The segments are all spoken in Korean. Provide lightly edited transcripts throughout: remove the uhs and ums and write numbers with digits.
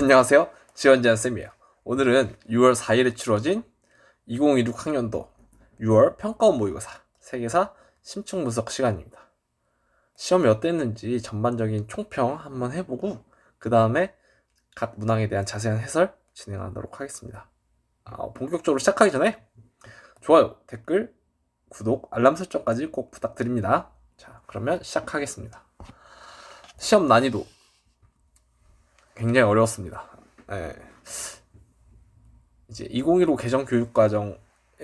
안녕하세요. 지원재한쌤이에요. 오늘은 6월 4일에 치러진 2016 학년도 6월 평가원 모의고사 세계사 심층 분석 시간입니다. 시험이 어땠는지 전반적인 총평 한번 해보고 그 다음에 각 문항에 대한 자세한 해설 진행하도록 하겠습니다. 본격적으로 시작하기 전에 좋아요, 댓글, 구독, 알람 설정까지 꼭 부탁드립니다. 자, 그러면 시작하겠습니다. 시험 난이도 굉장히 어려웠습니다. 네. 이제 2015 개정 교육과정에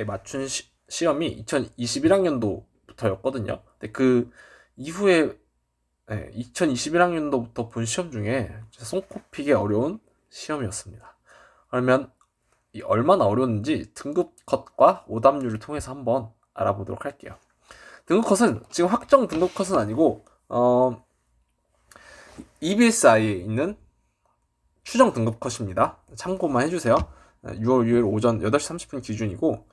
맞춘 시험이 2021학년도부터였거든요. 근데 그 이후에 2021학년도부터 본 시험 중에 손꼽히게 어려운 시험이었습니다. 그러면 얼마나 어려웠는지 등급 컷과 오답률을 통해서 한번 알아보도록 할게요. 등급 컷은 지금 확정 등급 컷은 아니고 EBSI에 있는 추정 등급 컷입니다. 참고만 해주세요. 6월 6일 오전 8시 30분 기준이고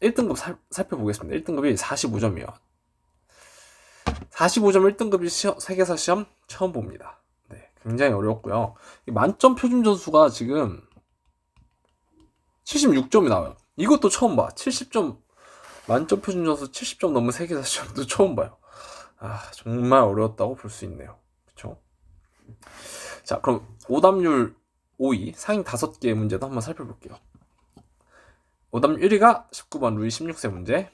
1등급 살펴보겠습니다. 1등급이 45점이요. 45점 1등급이 세계사 시험 처음 봅니다. 네, 굉장히 어려웠고요. 만점 표준 점수가 지금 76점이 나와요. 이것도 처음 봐. 70점 만점 표준 점수 70점 넘은 세계사 시험도 처음 봐요. 정말 어려웠다고 볼 수 있네요. 그쵸? 자, 그럼 오답률 5위 상위 5개의 문제도 한번 살펴볼게요. 오답률 1위가 19번 루이 16세 문제.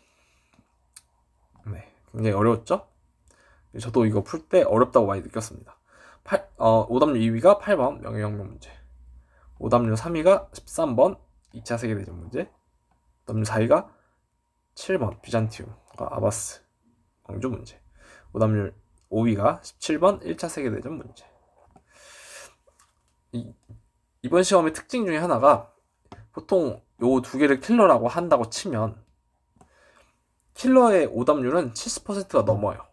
네, 굉장히 어려웠죠? 저도 이거 풀 때 어렵다고 많이 느꼈습니다. 오답률 2위가 8번 명예혁명 문제. 오답률 3위가 13번 2차 세계대전 문제. 오답률 4위가 7번 비잔티움과 아바스 왕조 문제. 오답률 5위가 17번 1차 세계대전 문제. 이번 시험의 특징 중에 하나가 보통 요 두 개를 킬러라고 한다고 치면 킬러의 오답률은 70%가 넘어요.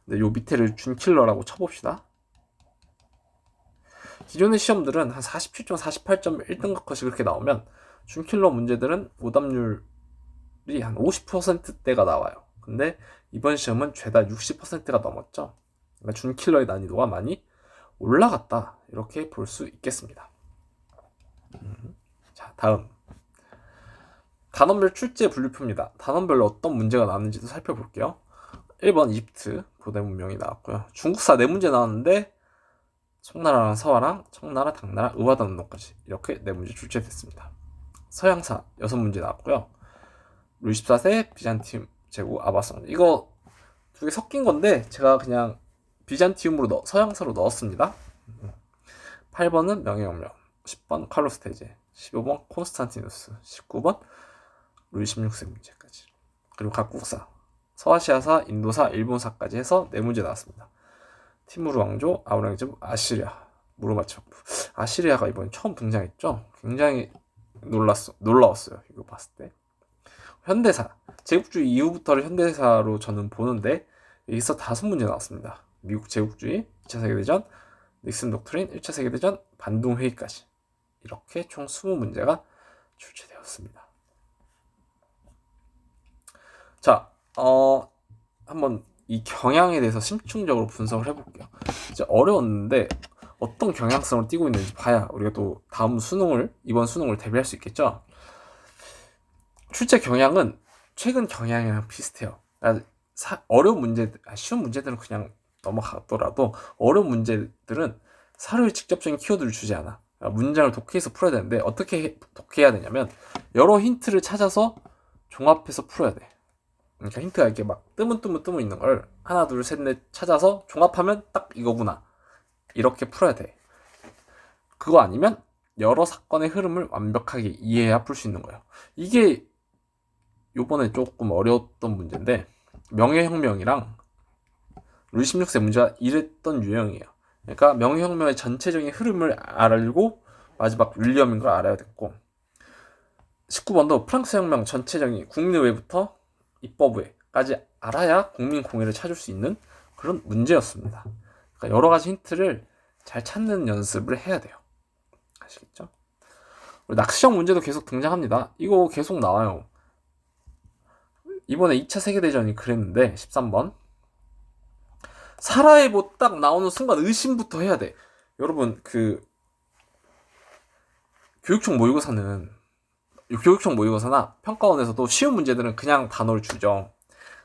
근데 요 밑에를 준킬러라고 쳐봅시다. 기존의 시험들은 한 47점, 48점 1등급 컷이 그렇게 나오면 준킬러 문제들은 오답률이 한 50%대가 나와요. 근데 이번 시험은 죄다 60%가 넘었죠. 그러니까 준킬러의 난이도가 많이 올라갔다, 이렇게 볼 수 있겠습니다. 자, 다음 단원별 출제 분류표입니다. 단원별로 어떤 문제가 나왔는지도 살펴볼게요. 1번 이집트 고대 문명이 나왔고요. 중국사 4문제 나왔는데 송나라랑 서화랑 청나라, 당나라, 의화단 운동까지 이렇게 4문제 출제됐습니다. 서양사 6문제 나왔고요. 루이 14세 비잔티움 제국 아바스 왕조, 이거 두 개 섞인 건데 제가 그냥 비잔티움으로 서양사로 넣었습니다. 8번은 명예혁명, 10번 칼로스 대제, 15번 콘스탄티누스, 19번 루이 16세 문제까지. 그리고 각국사 서아시아사, 인도사, 일본사까지 해서 4문제 나왔습니다. 티무르 왕조, 아우랑제부, 아시리아, 무르마치박부. 아시리아가 이번에 처음 등장했죠. 굉장히 놀라웠어요, 이거 봤을 때. 현대사, 제국주의 이후부터를 현대사로 저는 보는데 여기서 5문제 나왔습니다. 미국 제국주의, 2차 세계대전, 닉슨 독트린, 1차 세계대전, 반둥회의까지 이렇게 총 20문제가 출제되었습니다. 자, 한번 이 경향에 대해서 심층적으로 분석을 해볼게요. 이제 어려웠는데 어떤 경향성을 띠고 있는지 봐야 우리가 또 이번 수능을 대비할 수 있겠죠. 출제 경향은 최근 경향이랑 비슷해요. 어려운 문제들, 쉬운 문제들은 그냥 넘어가더라도 어려운 문제들은 사료에 직접적인 키워드를 주지 않아. 문장을 독해해서 풀어야 되는데 어떻게 독해해야 되냐면 여러 힌트를 찾아서 종합해서 풀어야 돼. 그러니까 힌트가 이렇게 막 뜨문 있는 걸 하나 둘 셋 넷 찾아서 종합하면 딱 이거구나, 이렇게 풀어야 돼. 그거 아니면 여러 사건의 흐름을 완벽하게 이해해야 풀 수 있는 거예요. 이게 요번에 조금 어려웠던 문제인데 명예혁명이랑 루이 16세 문제가 이랬던 유형이에요. 그러니까 명예혁명의 전체적인 흐름을 알고 마지막 윌리엄인 걸 알아야 됐고, 19번도 프랑스 혁명 전체적인 국내외부터 입법외까지 알아야 국민 공의를 찾을 수 있는 그런 문제였습니다. 그러니까 여러 가지 힌트를 잘 찾는 연습을 해야 돼요. 아시겠죠? 낚시형 문제도 계속 등장합니다. 이거 계속 나와요. 이번에 2차 세계대전이 그랬는데 13번 사라예보 딱 나오는 순간 의심부터 해야 돼. 여러분, 그 교육청 모의고사는 교육청 모의고사나 평가원에서도 쉬운 문제들은 그냥 단어를 주죠.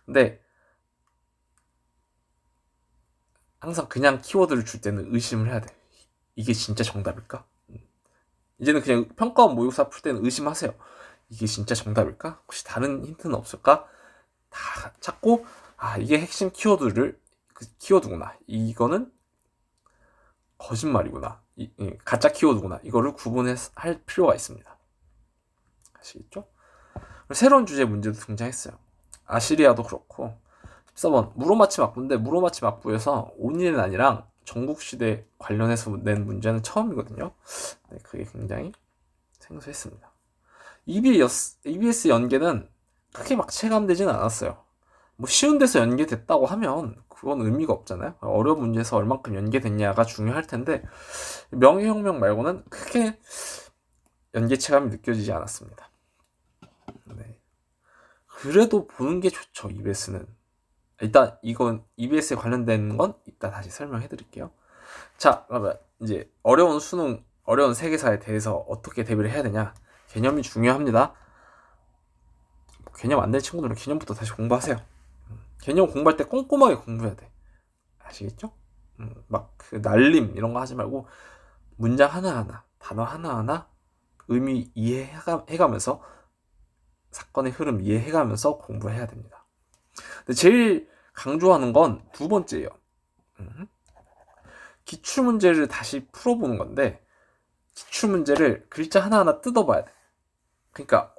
근데 항상 그냥 키워드를 줄 때는 의심을 해야 돼. 이게 진짜 정답일까? 이제는 그냥 평가원 모의고사 풀 때는 의심하세요. 이게 진짜 정답일까? 혹시 다른 힌트는 없을까? 다 찾고 이게 핵심 키워드구나. 이거는 거짓말이구나. 가짜 키워드구나. 이거를 구분할 필요가 있습니다. 아시겠죠? 새로운 주제 문제도 등장했어요. 아시리아도 그렇고 14번 무로마치 막부인데 무로마치 막부에서 온인의 난이랑 전국시대 관련해서 낸 문제는 처음이거든요. 네, 그게 굉장히 생소했습니다. EBS 연계는 크게 막 체감되지는 않았어요. 뭐 쉬운 데서 연계됐다고 하면 그건 의미가 없잖아요. 어려운 문제에서 얼만큼 연계됐냐가 중요할 텐데 명예혁명 말고는 크게 연계 체감이 느껴지지 않았습니다. 네. 그래도 보는 게 좋죠. EBS는. 일단 이건 EBS에 관련된 건 이따 다시 설명해 드릴게요. 자, 그러면 이제 어려운 수능, 어려운 세계사에 대해서 어떻게 대비를 해야 되냐. 개념이 중요합니다. 개념 안 될 친구들은 개념부터 다시 공부하세요. 개념 공부할 때 꼼꼼하게 공부해야 돼. 아시겠죠? 막 그 날림 이런 거 하지 말고 문장 하나하나, 단어 하나하나 의미 이해해가면서 사건의 흐름 이해해가면서 공부해야 됩니다. 근데 제일 강조하는 건 두 번째예요. 기출문제를 다시 풀어보는 건데 기출문제를 글자 하나하나 뜯어봐야 돼. 그러니까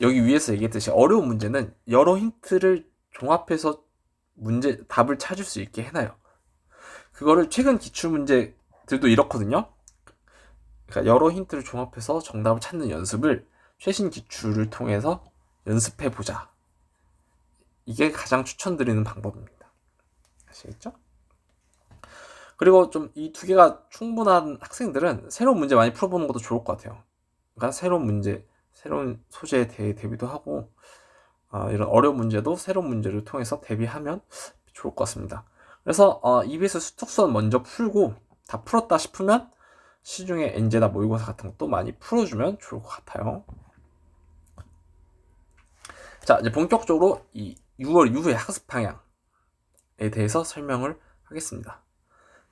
여기 위에서 얘기했듯이 어려운 문제는 여러 힌트를 종합해서 답을 찾을 수 있게 해놔요. 그거를 최근 기출문제들도 이렇거든요. 그러니까 여러 힌트를 종합해서 정답을 찾는 연습을 최신 기출을 통해서 연습해보자. 이게 가장 추천드리는 방법입니다. 아시겠죠? 그리고 좀 이 두 개가 충분한 학생들은 새로운 문제 많이 풀어보는 것도 좋을 것 같아요. 그러니까 새로운 문제, 새로운 소재에 대해 대비도 하고 이런 어려운 문제도 새로운 문제를 통해서 대비하면 좋을 것 같습니다. 그래서 EBS 특수한 먼저 풀고 다 풀었다 싶으면 시중에 엔제나 모의고사 같은 것도 많이 풀어주면 좋을 것 같아요. 자, 이제 본격적으로 이 6월 이후의 학습 방향에 대해서 설명을 하겠습니다.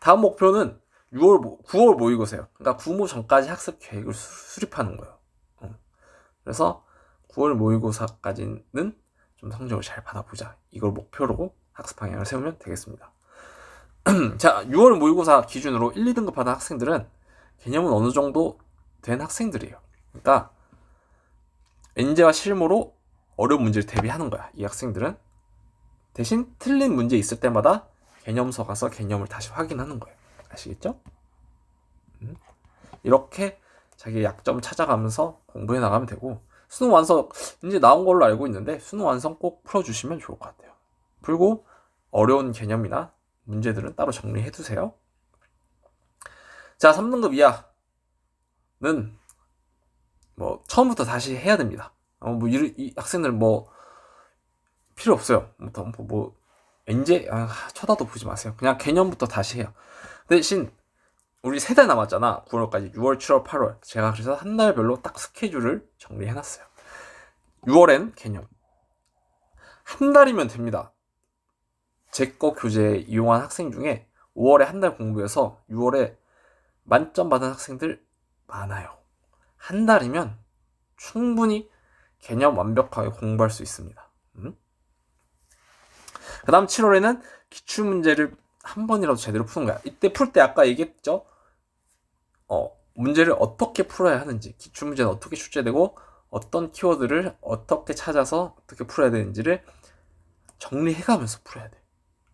다음 목표는 9월 모의고사예요. 그러니까 구모 전까지 학습 계획을 수립하는 거예요. 그래서 9월 모의고사까지는 좀 성적을 잘 받아보자. 이걸 목표로 학습 방향을 세우면 되겠습니다. 자, 6월 모의고사 기준으로 1, 2등급 받은 학생들은 개념은 어느 정도 된 학생들이에요. 그러니까 엔제와 실무로 어려운 문제를 대비하는 거야. 이 학생들은 대신 틀린 문제 있을 때마다 개념서 가서 개념을 다시 확인하는 거예요. 아시겠죠? 이렇게 자기의 약점 찾아가면서 공부해 나가면 되고 수능 완성 이제 나온 걸로 알고 있는데 수능 완성 꼭 풀어주시면 좋을 것 같아요. 풀고 어려운 개념이나 문제들은 따로 정리해 두세요. 자, 3등급 이하는 뭐 처음부터 다시 해야 됩니다. 이 학생들 필요 없어요. 엔제 쳐다도 보지 마세요. 그냥 개념부터 다시 해요. 대신 우리 3달 남았잖아. 9월까지 6월, 7월, 8월. 제가 그래서 한 달별로 딱 스케줄을 정리해놨어요. 6월엔 개념. 한 달이면 됩니다. 제 거 교재 이용한 학생 중에 5월에 한 달 공부해서 6월에 만점 받은 학생들 많아요. 한 달이면 충분히 개념 완벽하게 공부할 수 있습니다. 그 다음 7월에는 기출문제를 한 번이라도 제대로 푸는 거야. 이때 풀 때 아까 얘기했죠? 문제를 어떻게 풀어야 하는지, 기출문제는 어떻게 출제되고 어떤 키워드를 어떻게 찾아서 어떻게 풀어야 되는지를 정리해가면서 풀어야 돼.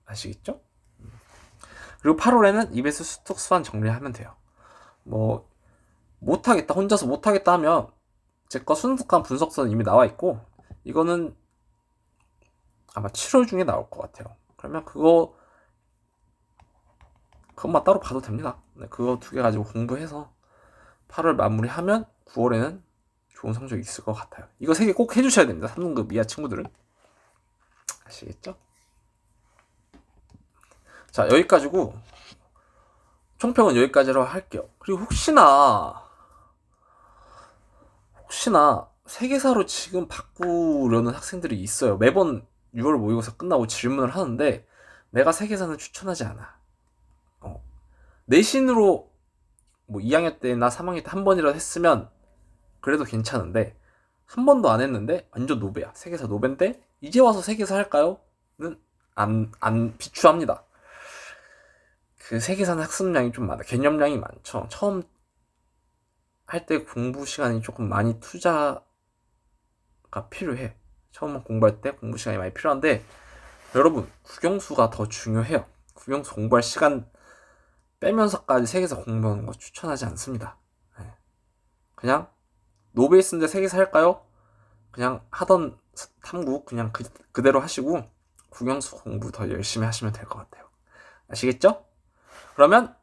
아시겠죠? 그리고 8월에는 EBS 수특 수완 정리하면 돼요. 못하겠다, 혼자서 못하겠다 하면 제 거 순득한 분석서는 이미 나와 있고 이거는 아마 7월 중에 나올 것 같아요. 그러면 그것만 따로 봐도 됩니다. 그거 2개 가지고 공부해서 8월 마무리하면 9월에는 좋은 성적이 있을 것 같아요. 이거 3개 꼭 해주셔야 됩니다. 3등급 이하 친구들은. 아시겠죠? 자, 여기까지고 총평은 여기까지로 할게요. 그리고 혹시나 혹시나 세계사로 지금 바꾸려는 학생들이 있어요. 매번 6월 모의고사 끝나고 질문을 하는데 내가 세계사는 추천하지 않아. 내신으로 뭐 2학년 때나 3학년 때 한 번이라도 했으면 그래도 괜찮은데 한 번도 안 했는데 완전 노베야. 세계사 노베인데 이제 와서 세계사 할까요? 는 안 비추합니다. 그 세계사는 학습량이 좀 많아. 개념량이 많죠. 처음 할 때 공부 시간이 조금 많이 투자가 필요해. 처음 공부할 때 공부 시간이 많이 필요한데 여러분 국영수가 더 중요해요. 국영수 공부할 시간 빼면서까지 세계사 공부하는 거 추천하지 않습니다. 네. 그냥 노베이스인데 세계사 할까요? 그냥 하던 탐구 그냥 그대로 하시고 국영수 공부 더 열심히 하시면 될 것 같아요. 아시겠죠? 그러면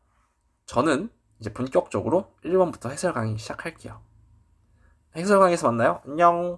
저는 이제 본격적으로 1번부터 해설 강의 시작할게요. 해설 강의에서 만나요. 안녕.